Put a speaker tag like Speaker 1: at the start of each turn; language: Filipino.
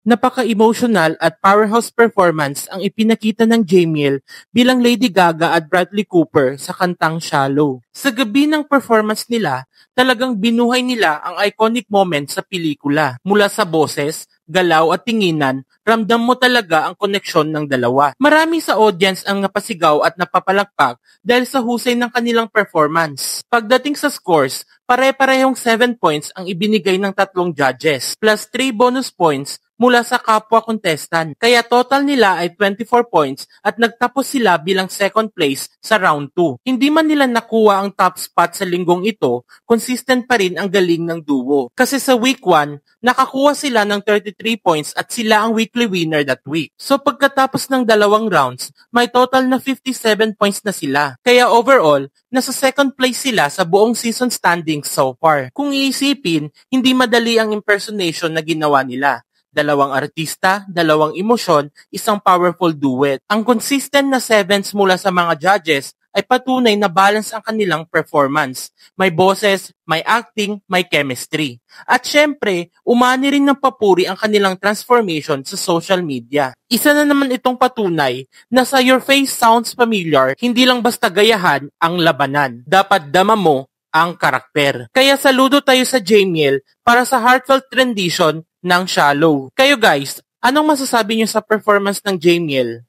Speaker 1: Napaka-emotional at powerhouse performance ang ipinakita ng Jamiel bilang Lady Gaga at Bradley Cooper sa kantang Shallow. Sa gabi ng performance nila, talagang binuhay nila ang iconic moment sa pelikula. Mula sa boses, galaw at tinginan, ramdam mo talaga ang koneksyon ng dalawa. Marami sa audience ang napasigaw at napapalakpak dahil sa husay ng kanilang performance. Pagdating sa scores, pare-parehong 7 points ang ibinigay ng tatlong judges, plus 3 bonus points mula sa kapwa contestant. Kaya total nila ay 24 points at nagtapos sila bilang second place sa round 2. Hindi man nila nakuha ang top spot sa linggong ito, consistent pa rin ang galing ng duo. Kasi sa week 1, nakakuha sila ng 33 points at sila ang weekly winner that week. So pagkatapos ng dalawang rounds, may total na 57 points na sila. Kaya overall, nasa second place sila sa buong season standings so far. Kung iisipin, hindi madali ang impersonation na ginawa nila. Dalawang artista, dalawang emosyon, isang powerful duet. Ang consistent na sevens mula sa mga judges ay patunay na balance ang kanilang performance. May boses, may acting, may chemistry. At syempre, umani rin ng papuri ang kanilang transformation sa social media. Isa na naman itong patunay na sa Your Face Sounds Familiar, hindi lang basta gayahan ang labanan. Dapat dama mo ang karakter. Kaya saludo tayo sa Jamiel para sa heartfelt rendition ng Shallow. Kayo guys, anong masasabi niyo sa performance ng Jamiel?